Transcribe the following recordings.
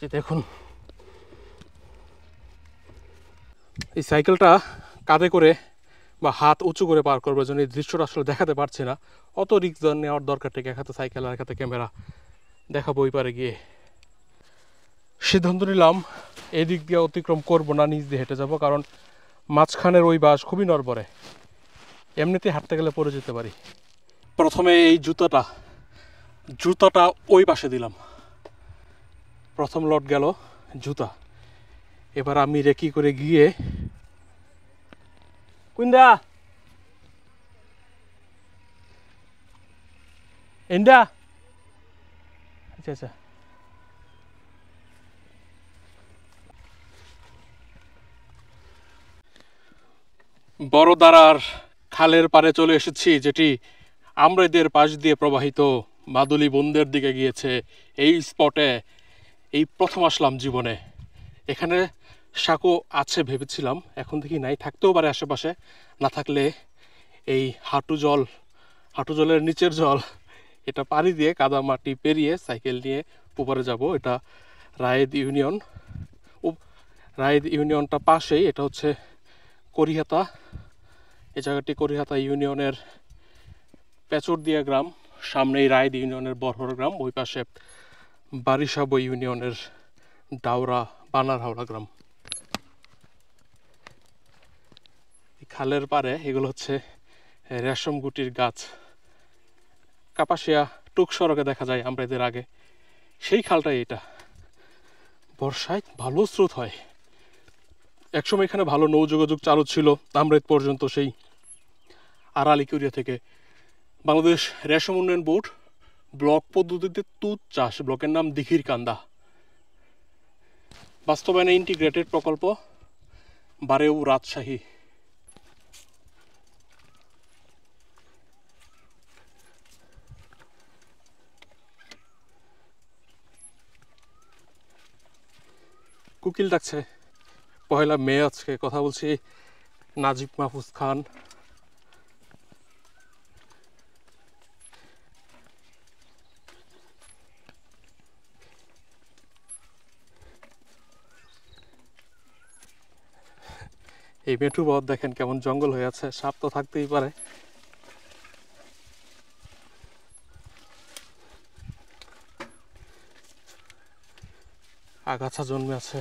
যে দেখুন এই সাইকেলটা কাঁধে করে বা হাত উঁচু করে পার করবার জন্য এই দৃশ্যটা আসলে দেখাতে পারছি না। অত রিস্ক নেওয়ার দরকার থেকে এক হাতে সাইকেল আর এক হাতে ক্যামেরা দেখাবো ওই পারে গিয়ে। সিদ্ধান্ত নিলাম এই দিক দিয়ে অতিক্রম করবো না, নিচ দিয়ে হেঁটে যাবো, কারণ মাঝখানের ওই বাস খুবই নড়বড়ে, এমনিতেই হাঁটতে গেলে পড়ে যেতে পারি। প্রথমে এই জুতাটা ওই পাশে দিলাম, প্রথম লট গেল জুতা। এবার আমি রেকি করে গিয়ে কুইন্দা ইন্ডা আচ্ছা আচ্ছা বড়দারার খালের পাড়ে চলে এসেছি, যেটি আমরাদের পাশ দিয়ে প্রবাহিত মাদুলি বন্দের দিকে গিয়েছে। এই স্পটে এই প্রথম আসলাম জীবনে। এখানে সাঁকো আছে ভেবেছিলাম, এখন দেখি নাই, থাকতেও পারে আশেপাশে, না থাকলে এই হাঁটু জলের নিচের জল এটা পাড়ি দিয়ে কাদা মাটি পেরিয়ে সাইকেল নিয়ে উপরে যাব। এটা রায়েদ ইউনিয়নটা পাশেই, এটা হচ্ছে করিহাতা। এই জায়গাটি করিহাতা ইউনিয়নের পেচরদিয়া গ্রাম, সামনেই রায়েদ ইউনিয়নের বড়হর গ্রাম, ওই পাশে বারিশাবো ইউনিয়নের ডাওরা বানারহাওড়া গ্রাম। খালের পাড়ে এগুলো হচ্ছে রেশম গুটির গাছ। কাপাসিয়া টুক সড়কে দেখা যায় আমরা এদের আগে, সেই খালটাই এটা। বর্ষায় ভালো স্রোত হয়। একসময় এখানে ভালো নৌ যোগাযোগ চালু ছিল আমরেদ পর্যন্ত, সেই আড়ালিকুড়িয়া থেকে। বাংলাদেশ রেশম উন্নয়ন বোর্ড ব্লক পদ্ধতিতে তুঁত চাষ, ব্লকের নাম দিঘির কান্দা, বাস্তবায়নে ইন্টিগ্রেটেড প্রকল্প বারেউ রাজশাহী। কুকিল ডাকছে, 1 মে আজকে। কথা বলছি নাজিব মাহফুজ খান। এই মেঠু পথ দেখেন কেমন জঙ্গল হয়ে আছে, সাপ তো থাকতেই পারে। আগাছা জন্মে আছে।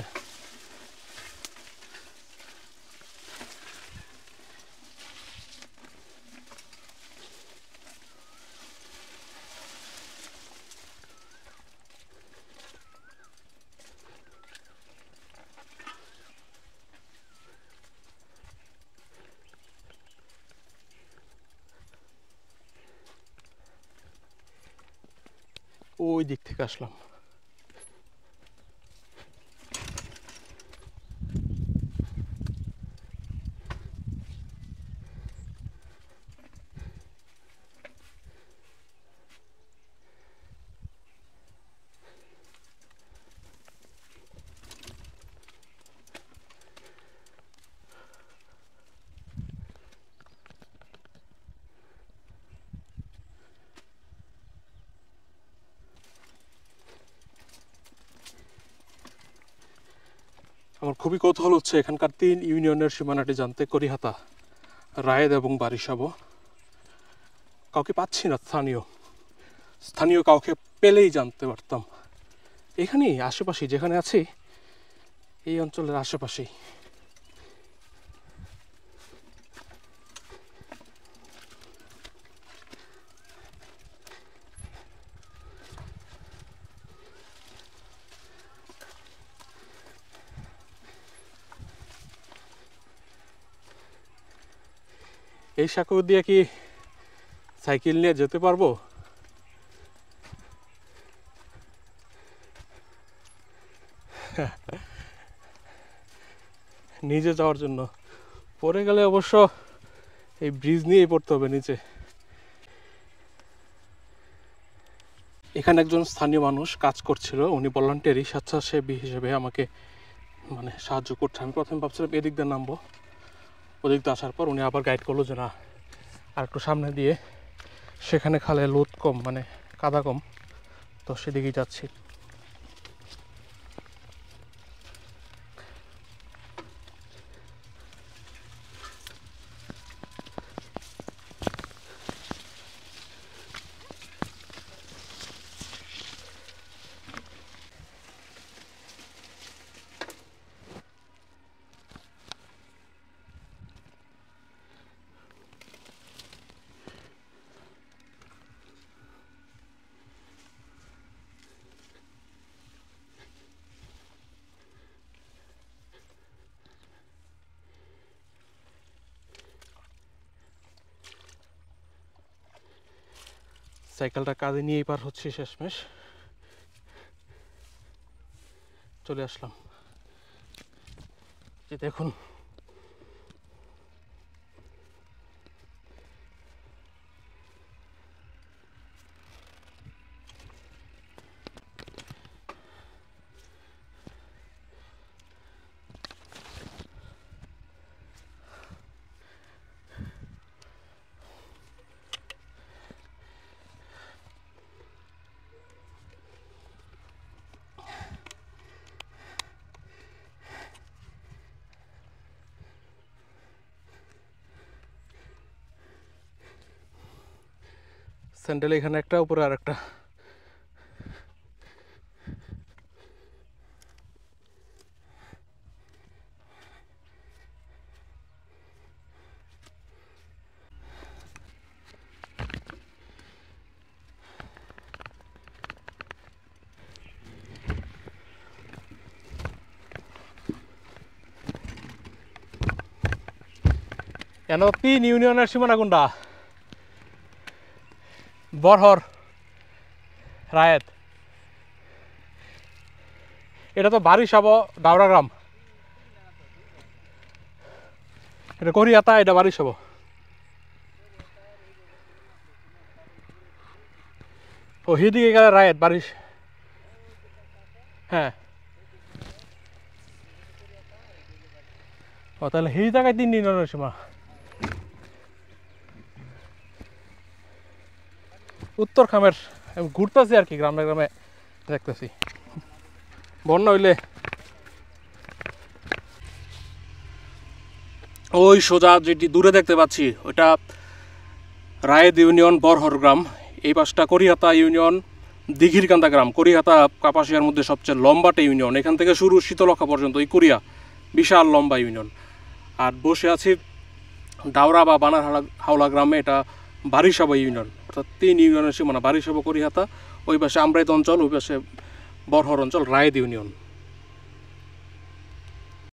ওই দিক থেকে আসলাম। আমার খুবই কৌতূহল হচ্ছে এখানকার 3 ইউনিয়নের সীমানাটি জানতে। করিহাতা, রায়েদ এবং বারিশাবো। কাউকে পাচ্ছি না, স্থানীয় কাউকে পেলেই জানতে পারতাম। এখানেই আশেপাশে যেখানে আছি, এই অঞ্চলের আশেপাশেই। এই সাঁকো দিয়ে কি সাইকেল নিয়ে যেতে পারবো? নিচে যাওয়ার জন্য পড়ে গেলে অবশ্য এই ব্রিজ নিয়েই পড়তে হবে নিচে। এখানে একজন স্থানীয় মানুষ কাজ করছিল, উনি ভলান্টিয়ারি স্বেচ্ছাসেবী হিসেবে আমাকে সাহায্য করছে। আমি প্রথমে ভাবছিলাম এদিক দিয়ে নামবো, ওদিক দিয়ে আসার পর উনি আবার গাইড করলো যে না, আর একটু সামনে দিয়ে, সেখানে খালে লোদ কম, কাদা কম, তো সেদিকেই যাচ্ছি। সাইকেলটা কাঁধে নিয়েই পার হচ্ছি, শেষমেশ চলে আসলাম। যে দেখুন স্যান্ডেল এখানে একটা, উপরে আর একটা। কেন 3 ইউনিয়নের সীমানা কোনটা? বরহর, রায়েত, এটা তো বারিশাব গাওড়া গ্রাম, এটা করিয়াতা, এটা বারিশাব। ও হিদিকে গেলে রায়েত, বারিশ। হ্যাঁ, ও তাহলে হি জায়গায় 3 ইউনিয়নের সীমা। উত্তর খামের আমি ঘুরতেছি আর কি, গ্রামে গ্রামে দেখতেছি। বন্যা হইলে ওই সোজা যেটি দূরে দেখতে পাচ্ছি ওইটা রায়েদ ইউনিয়ন, বরহর গ্রাম। এই পাশটা করিহাতা ইউনিয়ন, দিঘিরকান্দা গ্রাম। করিহাতা কাপাসিয়ার মধ্যে সবচেয়ে লম্বাটা ইউনিয়ন, এখান থেকে শুরু শীতলক্ষা পর্যন্ত এই কোরিয়া, বিশাল লম্বা ইউনিয়ন। আর বসে আছি দাওরা বা বানার হাওলা গ্রামে, এটা বারিশাব ইউনিয়ন, অর্থাৎ 3 ইউনিয়নের সীমানা। বারিশাব, করিহাতা, ওই পাশে আমরাইত অঞ্চল, ওই পাশে বরহর অঞ্চল, রায়েদ ইউনিয়ন।